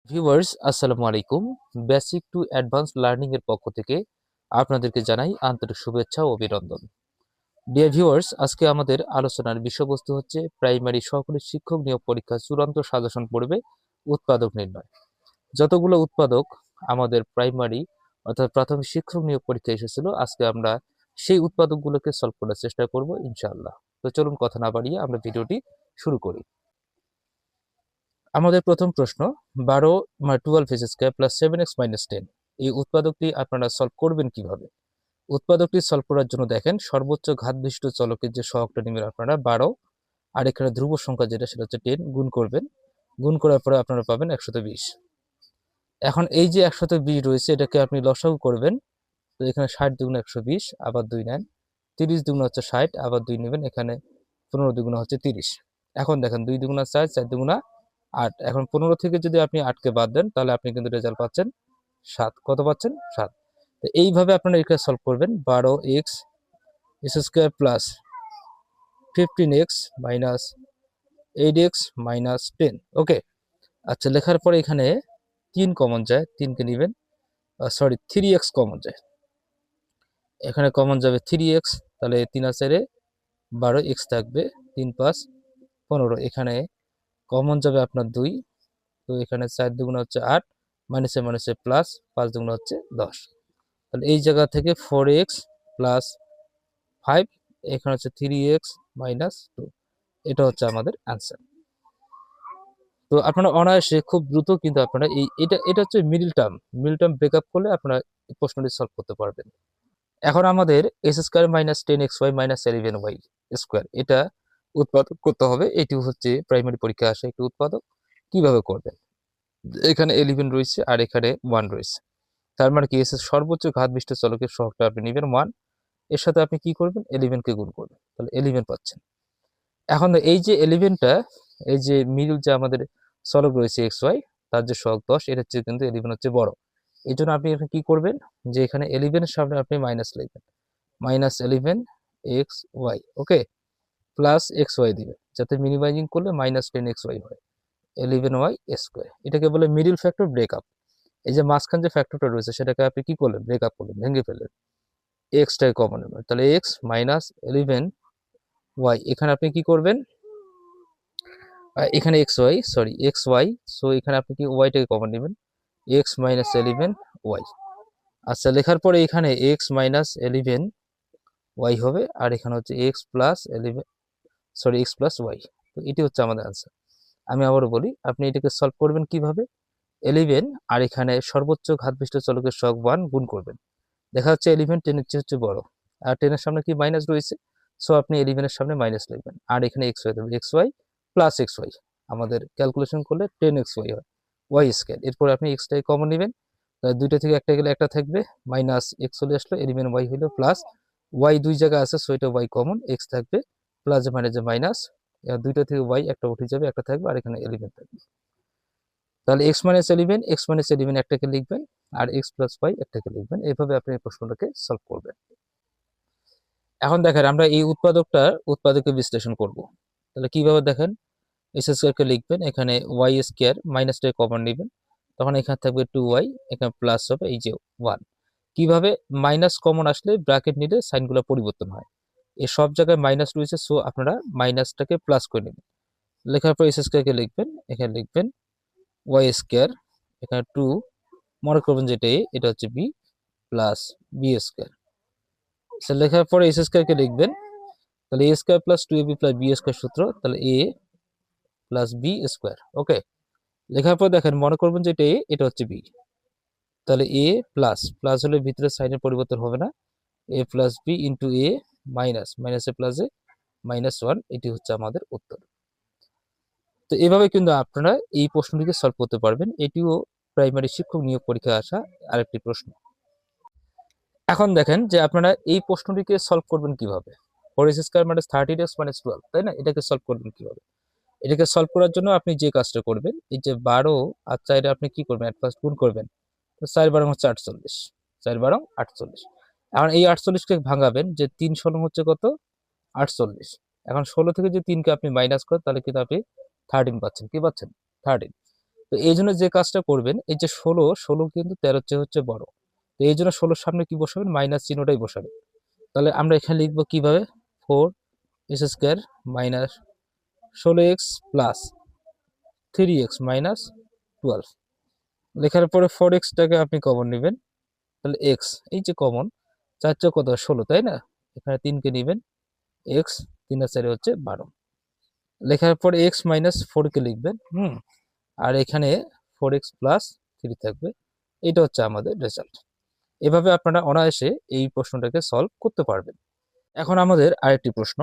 Viewers আসসালামু আলাইকুম। Basic to advance learning এর পক্ষ থেকে আপনাদেরকে জানাই আন্তরিক শুভেচ্ছা ও অভিনন্দন। ডিয়ার ভিউয়ার্স, আজকে আমাদের আলোচনার বিষয়বস্তু হচ্ছে প্রাইমারি সহকারী শিক্ষক নিয়োগ পরীক্ষার চূড়ান্ত সাজেশন পড়বে উৎপাদক নির্ণয়। যতগুলো উৎপাদক আমাদের প্রাইমারি অর্থাৎ প্রাথমিক শিক্ষক নিয়োগ পরীক্ষায় এসেছিল, আজকে আমরা সেই উৎপাদকগুলোকে সলভ করার চেষ্টা করব ইনশাআল্লাহ। তো চলুন কথা না বাড়িয়ে আমরা ভিডিওটি শুরু করি। আমাদের প্রথম প্রশ্ন, 12 প্লাস 7x-10 এই উৎপাদকটি আপনারা সলভ করবেন কিভাবে? উৎপাদকটি সলভ করার জন্য দেখেন, সর্বোচ্চ ঘাত বিশিষ্ট চলকের যে সহগটা নেবেন আপনারা 12, আর এখানে ধ্রুব সংখ্যা যেটা সেটা হচ্ছে 10, গুণ করবেন। গুণ করার পরে আপনারা পাবেন 120। এখন এই যে 120 রয়েছে এটাকে আপনি লসাগু করবেন। তো এখানে 60 দুগুণ 120, আবার 2 নেন। 30 দুগুণ হচ্ছে 60, আবার 2 নেবেন। এখানে 15 দুগুণ হচ্ছে 30। এখন দেখেন 2 দুগুণা 4, 4 দুগুণা 8। এখন 15 থেকে যদি আপনি 8কে বাদ দেন তাহলে আপনি কিন্তু রেজাল্ট পাচ্ছেন 7। কত পাচ্ছেন? 7। তো এইভাবে আপনারা এটা সলভ করবেন। 12x square plus 15x minus 8x minus 10। ওকে, আচ্ছা, লেখার পরে এখানে 3 কমন যায়, 3কে নেবেন। 3x কমন যায়, এখানে কমন যাবে 3x। তাহলে 3 আর 4 12, x থাকবে 3 5 15। এখানে কমন যাবে আপনার 2। তো এখানে 4 দুগুণ হচ্ছে 8, মাইনাসে মাইনাসে প্লাস, 5 দুগুণ হচ্ছে 10। তাহলে এই জায়গা থেকে 4x প্লাস 5, এখানে হচ্ছে 3x মাইনাস 2। এটা হচ্ছে আমাদের অ্যান্সার। তো আপনারা অনায়াসে খুব দ্রুত কিন্তু আপনারা এটা হচ্ছে মিডল টার্ম ব্রেকআপ করলে আপনারা এই প্রশ্নটি সলভ করতে পারবেন। এখন আমাদের S square minus 10xy minus 11y square এটা উৎপাদক করতে হবে। এটি হচ্ছে প্রাইমারি পরীক্ষা আসা একটি উৎপাদক। কিভাবে করবেন? এখানে 11 রয়েছে আর এখানে 1 রয়েছে, তার মানে কি এস এর সর্বোচ্চ ঘাত বিশিষ্ট চলকের সহগটা আপনি নেবেন 1, এর সাথে আপনি কি করবেন? 11কে গুণ করবেন, তাহলে 11 পাচ্ছেন। এখন এই যে 11টা, এই যে মিডল যে আমাদের চলক রয়েছে এক্স ওয়াই, তার যে সহগ 10, এর হচ্ছে কিন্তু 11 হচ্ছে বড়। এই জন্য আপনি এখানে কি করবেন, যে এখানে 11 এর সামনে আপনি মাইনাস লিখবেন, মাইনাস 11 এক্স ওয়াই। ওকে, প্লাস এক্স ওয়াই দিবেন, যাতে মিনিমাইজিং করলে মাইনাস 10 এক্স ওয়াই হয়, 11y স্কোয়ার। এটাকে বলে মিডিল ফ্যাক্টর ব্রেকআপ। এই যে মাঝখান যে ফ্যাক্টরটা রয়েছে সেটাকে আপনি কি করলেন? ব্রেকআপ করলেন, ভেঙে ফেললেন। এক্সটাই কমন নেবেন, তাহলে এক্স মাইনাস 11y। এখানে আপনি কি করবেন? এখানে এক্স ওয়াই, সো এখানে আপনি কি ওয়াইটাকে কমন নেবেন, এক্স মাইনাস 11y। আচ্ছা, লেখার পরে এখানে এক্স মাইনাস 11y হবে, আর এখানে হচ্ছে এক্স প্লাস ওয়াই। তো এটি হচ্ছে আমাদের আনসার। আমি আবারও বলি, আপনি এটাকে সলভ করবেন কিভাবে? 11 আর এখানে সর্বোচ্চ ঘাতবিশিষ্ট চলকের সহগ 1 গুণ করবেন। দেখা যাচ্ছে 11 10 এর চেয়ে হচ্ছে বড়, আর 10 এর সামনে কি মাইনাস রয়েছে, সো আপনি 11 এর সামনে মাইনাস লিখবেন, আর এখানে এক্স ওয়াই দেবেন, X Y plus X Y. আমাদের ক্যালকুলেশন করলে 10xy হয়, ওয়াই স্কয়ার। এরপর আপনি এক্সটাই কমন নেবেন, দুইটা থেকে একটা গেলে একটা থাকবে, মাইনাস এক্স চলে আসলো, 11 ওয়াই হলো প্লাস ওয়াই, দুই জায়গা আছে, সো এটা ওয়াই কমন, এক্স থাকবে প্লাস মাইনাস মাইনাস, দুইটা থেকে ওয়াই একটা উঠে যাবে, একটা থাকবে, আর এখানে 11 থাকবে। তাহলে এক্স মাইনাস 11 একটাকে লিখবেন, আর এক্স প্লাস ওয়াই একটাকে লিখবেন। এইভাবে আপনি এই প্রশ্নটাকে সলভ করবেন। এখন দেখেন আমরা এই উৎপাদকে বিশ্লেষণ করব। তাহলে কিভাবে দেখেন, এস স্কোয়ারকে লিখবেন, এখানে ওয়াই স্কোয়ার মাইনাসটা কমন নেবেন, তখন এখানে থাকবে 2y, এখানে প্লাস হবে এই যে 1। কিভাবে? মাইনাস কমন আসলে ব্র্যাকেট নিলে সাইনগুলো পরিবর্তন হয়, এই সব জায়গায় মাইনাস রয়েছে, সো আপনারা মাইনাসটাকে প্লাস করে নেবেন। লেখার পর এস স্কোয়ারকে লিখবেন, এখানে লিখবেন ওয়াই স্কোয়ার, এখানে 2, মনে করবেন যেটা এটা হচ্ছে বি প্লাস বি স্কোয়ার। লেখার পরে এস স্কোয়ারকে লিখবেন, তাহলে a square plus 2ab plus b square সূত্র, তাহলে a plus b square. Okay, লেখার পর দেখেন মনে করবেন যে এটা হচ্ছে বি, তাহলে এ প্লাস প্লাস হলে ভিতরে সাইনের পরিবর্তন হবে না, এ প্লাস বি ইন্টু এ মাইনাস মাইনাস এ প্লাস এ মাইনাস 1। এটি হচ্ছে আমাদের উত্তর। তো এভাবে কিন্তু আপনারা এই প্রশ্নটিকে সলভ করতে পারবেন। এটিও প্রাইমারি শিক্ষক নিয়োগ পরীক্ষায় আসা আরেকটি প্রশ্ন। এখন দেখেন যে আপনারা এই প্রশ্নটিকে সলভ করবেন কিভাবে। 4x² - 13x - 12, তাই না? এটাকে সলভ করবেন কিভাবে? এটাকে সলভ করার জন্য আপনি যে কাজটা করবেন, এই যে 12 আর 4 আপনি কি করবেন, এট ফার্স্ট গুণ করবেন। তো 4 12 হচ্ছে 48, 4 12 48। এখন এই 48কে ভাঙাবেন, যে 3 16 হচ্ছে কত? 48। এখন 16 থেকে যে 3কে আপনি মাইনাস করেন, তাহলে কিন্তু আপনি 13 পাচ্ছেন। কি পাচ্ছেন? 13। তো তো এই জন্য যে কাজটা করবেন, এই যে 16 কিন্তু 13 চেয়ে হচ্ছে বড়, তো এই জন্য 16 সামনে কি বসাবেন, মাইনাস চিহ্নটাই বসাবেন। তাহলে আমরা এখানে লিখবো কিভাবে, 4x² minus 16x plus 3x minus 12। লেখার পরে 4x-টাকে আপনি কমন নেবেন, তাহলে x, এই যে কমন, 4 চৌক কত 16, তাই না? এখানে 3কে নেবেন, x 3 আর 4 হচ্ছে 12। লেখার পরে x মাইনাস 4কে লিখবেন, আর এখানে 4x প্লাস 3 থাকবে। এটা হচ্ছে আমাদের রেজাল্ট। এভাবে আপনারা অনায়াসে এই প্রশ্নটাকে সলভ করতে পারবেন। এখন আমাদের আরেকটি প্রশ্ন,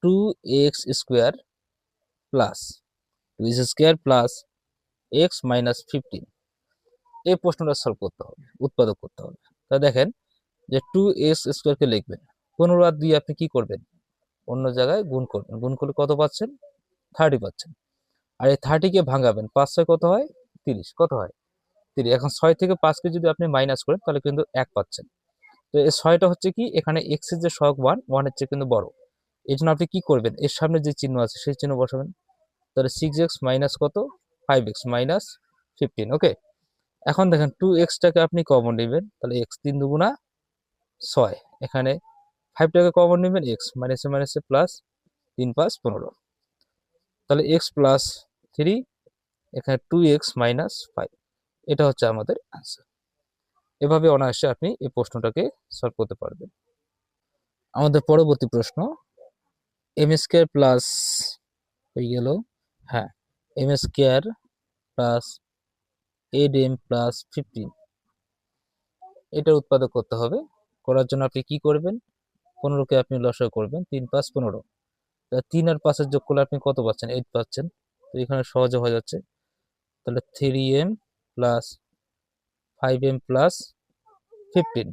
2x² plus 2x² plus x minus 15, এই প্রশ্নটা সলভ করতে হবে, উৎপাদক করতে হবে। তা দেখেন যে 2x² কে লিখবেন, 15 আর 2 আপনি কি করবেন, অন্য জায়গায় গুণ করবেন, গুণ করলে কত পাচ্ছেন, 30 পাচ্ছেন। আর এই 30 কে ভাঙাবেন, 5 6 কত হয়, 30, কত হয় 30। এখন 6 থেকে 5কে যদি আপনি মাইনাস করেন তাহলে কিন্তু 1 পাচ্ছেন। তো এই 6টা হচ্ছে কি, এখানে x এর যে সহগ 1 এর চেয়ে কিন্তু বড়, এই জন্য আপনি কি করবেন, এর সামনে যে চিহ্ন আছে সেই চিহ্ন বসাবেন। তাহলে 6x মাইনাস কত, 5x মাইনাস 15। ওকে, এখন দেখেন 2x-টাকে আপনি কমন নেবেন, তাহলে x 3 দুগুণা 6, এখানে 5টাকে কমন নেবেন, x মাইনাসে মাইনাসে প্লাস 3 5 15, তাহলে x প্লাস 3, এখানে 2x মাইনাস 5, এটা হচ্ছে আমাদের আনসার। এভাবে অনায়াসে আপনি এই প্রশ্নটাকে সলভ করতে পারবেন। আমাদের পরবর্তী প্রশ্ন, m² প্লাস হয়ে গেল, হ্যাঁ, m² প্লাস 8m প্লাস 15, এটার উৎপাদক করতে হবে। করার জন্য আপনি কি করবেন, 15কে আপনি লসাগু করবেন, 3 5 15, 3 আর 5 এর যোগ করলে আপনি কত পাচ্ছেন, 8 পাচ্ছেন। তো এখানে সহজে হয়ে যাচ্ছে, তাহলে 3m plus 5m plus 15,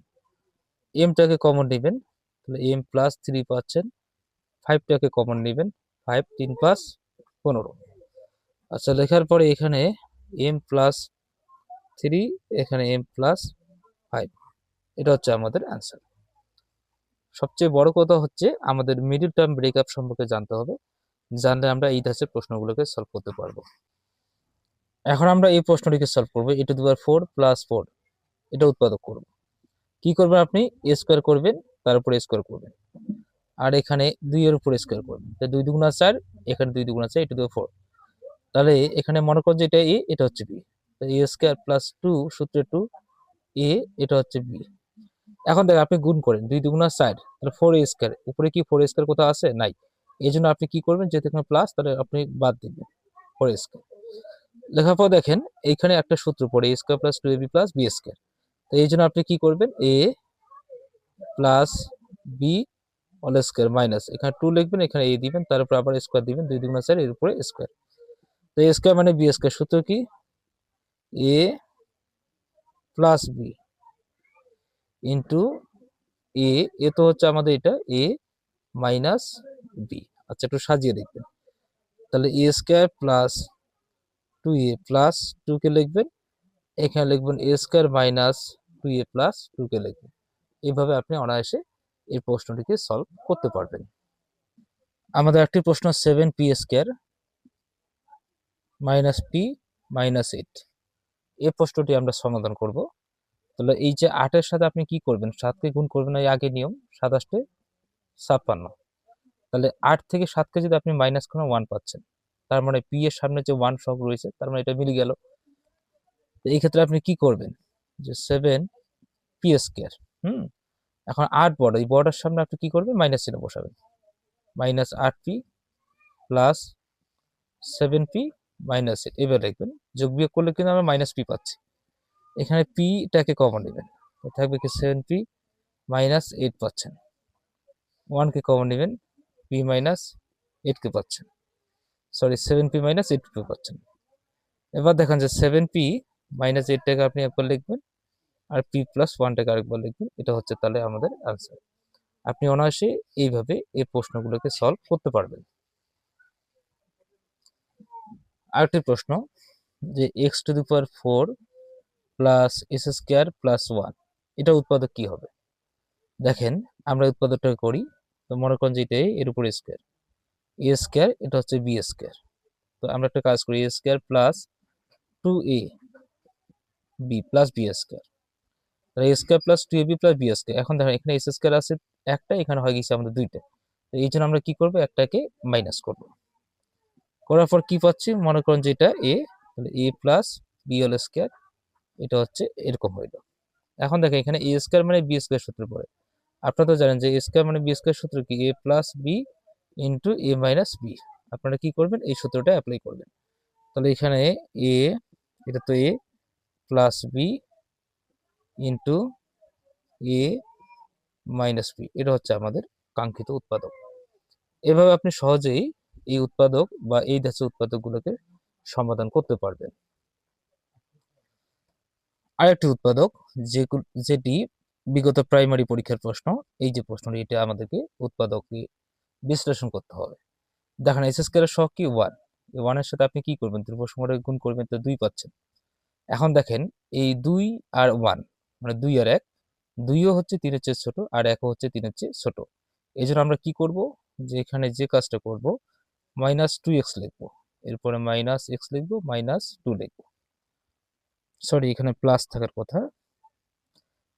m-টাকে common নেবেন, তাহলে m প্লাস 3 পাচ্ছেন, 5টাকে কমন নেবেন, 5 3 5 15। আচ্ছা, লেখার পরে এখানে m প্লাস 3, এখানে m প্লাস 5, এটা হচ্ছে আমাদের অ্যান্সার। সবচেয়ে বড় কথা হচ্ছে আমাদের মিডল টার্ম ব্রেকআপ সম্পর্কে জানতে হবে, জানলে আমরা এই ধাঁচের প্রশ্নগুলোকে সলভ করতে পারবো। এখন আমরা এই প্রশ্নটিকে সলভ করবো, a⁴ প্লাস 4, এটা উৎপাদক করব। কি করবেন, আপনি a² করবেন, তার উপরে স্কোয়ার করবেন, আর এখানে 2 এর উপরে স্কোয়ার করবেন, 2 দুগুণা 4, এখানে 2 দুগুণা 4, a⁴। তাহলে এখানে মনে করুন যে এটা a, এটা হচ্ছে b, a² প্লাস 2 সূত্রে 2 a, এটা হচ্ছে b। এখন দেখ আপনি গুণ করেন, 2 দুগুণা 4, তাহলে 4a², উপরে কি 4a² কোথাও আছে, নাই। এই জন্য আপনি কি করবেন, যেহেতু এখানে প্লাস, তাহলে আপনি বাদ দিবেন 4a²। লেখার পর দেখেন এইখানে একটা সূত্র পড়ে, a² plus 2ab plus b²। তো এই জন্য আপনি কি করবেন, a plus b whole square minus, এখানে 2 লিখবেন, এখানে a দিবেন, তার উপর আবার স্কয়ার দিবেন, 2 দুগুণা 4, এর উপরে স্কয়ার। তো a স্কয়ার মানে b², সূত্র কি, a plus b into a, এ তো হচ্ছে আমাদের এটা a মাইনাস b। আচ্ছা, একটু সাজিয়ে লিখবেন, তাহলে a² প্লাস 2a প্লাস 2 কে লিখবেন, এখানে লিখবেন a² মাইনাস 2a প্লাস 2 কে লিখবেন। এইভাবে আপনি অনায়াসে এই প্রশ্নটিকে সলভ করতে পারবেন। আমাদের একটি প্রশ্ন, 7p² মাইনাস p মাইনাস 8, এই প্রশ্নটি আমরা সমাধান করব। তাহলে এই যে 8 এর সাথে আপনি কি করবেন, 7কে গুণ করবেন, এই আগে নিয়ম, 7 8 56। তাহলে 8 থেকে 7কে যদি আপনি মাইনাস করেন 1 পাচ্ছেন, তার মানে p এর সামনে যে 1 সহগ রয়েছে, তার মানে এটা মিলে গেল। তো এই ক্ষেত্রে আপনি কি করবেন, যে 7p², এখন 8 বড়, এই বড়টার সামনে আপনি কি করবেন, মাইনাস চিহ্ন বসাবেন, minus 8p plus 7p minus 8, এবার লিখবেন, যোগ বিয়োগ করলে কিন্তু আমরা মাইনাস p পাচ্ছি। এখানে p-টাকে কমন নেবেন, থাকবে কি 7p মাইনাস 8 পাচ্ছেন, 1কে কমন নেবেন, p মাইনাস 8কে পাচ্ছেন, সরি 7p মাইনাস 8p পাচ্ছেন। এবার দেখেন যে 7p মাইনাস 8টাকে আপনি একবার লিখবেন, আর p প্লাস 1টাকে আরেকবার লিখবেন, এটা হচ্ছে তাহলে আমাদের আনসার। আপনি অনায়াসে এইভাবে এই প্রশ্নগুলোকে সলভ করতে পারবেন। আরেকটি প্রশ্ন, যে x⁴ প্লাস s² প্লাস 1, এটা উৎপাদক কি হবে। দেখেন আমরা উৎপাদকটা করি, তো মনে করেন যে এটা এর উপর স্কয়ার, a², এটা হচ্ছে b²। তো আমরা একটা কাজ করি, a² plus two A B plus b square, তাহলে a square plus two A B plus b square. এখন দেখেন এখানে এস স্কোয়ার আছে একটা, এখানে হয়ে গেছে আমাদের দুইটা, তো এই জন্য আমরা কি করবো, একটাকে মাইনাস করব। করার পর কি পাচ্ছি, মনে করেন যে এটা এ, তাহলে a plus B whole square, এটা হচ্ছে এরকম হইলো। এখন দেখেন এখানে এ স্কোয়ার মানে বি স্কোয়ার সূত্র পড়ে, আপনারা তো জানেন যে এ স্কোয়ার মানে বি স্কোয়ার সূত্র কি, এ প্লাস বি ইন্টু এ মাইনাস বি। আপনারা কি করবেন, এই সূত্রটা অ্যাপ্লাই করবেন। তাহলে এখানে এ, এটা তো এ প্লাস বি ইন্টু এ মাইনাস বি, এটা হচ্ছে আমাদের কাঙ্ক্ষিত উৎপাদক। এভাবে আপনি সহজেই এই উৎপাদক বা এই ধাঁচের উৎপাদকগুলোকে সমাধান করতে পারবেন। আরেকটি উৎপাদক যেটি বিগত প্রাইমারি পরীক্ষার প্রশ্ন, এই যে প্রশ্নটি, এটা আমাদেরকে উৎপাদককে বিশ্লেষণ করতে হবে। দেখেন এস স্কোয়ারের সহগ কি 1, এই 1 এর সাথে আপনি কি করবেন, ধ্রুব সংখ্যাটা গুণ করবেন, তো 2 পাচ্ছেন। এখন দেখেন এই 2 আর 1 মানে 2 আর 1, 2ও হচ্ছে 3 এর চেয়ে ছোট আর 1ও হচ্ছে 3 এর চেয়ে ছোট। এই জন্য আমরা কি করব, যে এখানে যে কাজটা করব, -2x লিখবো, এরপরে -x লিখবো, -2 লিখবো। সরি, এখানে প্লাস থাকার কথা,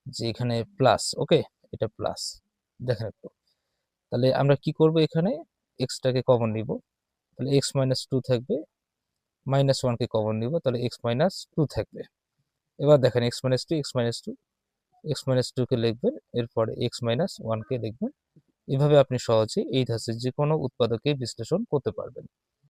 যে এখানে প্লাস, ওকে, এটা প্লাস। দেখেন একটু, তাহলে আমরা কি করব, এখানে এক্সটাকে কমন নিব, তাহলে x - 2 থাকবে, -1 কে কমন নিব, তাহলে x - 2 থাকবে। এবার দেখেন x - 2, x - 2 কে লিখবেন, এরপরে x - 1 কে লিখবেন। এভাবে আপনি সহজে এই ধাঁচের যে কোনো উৎপাদকে বিশ্লেষণ করতে পারবেন।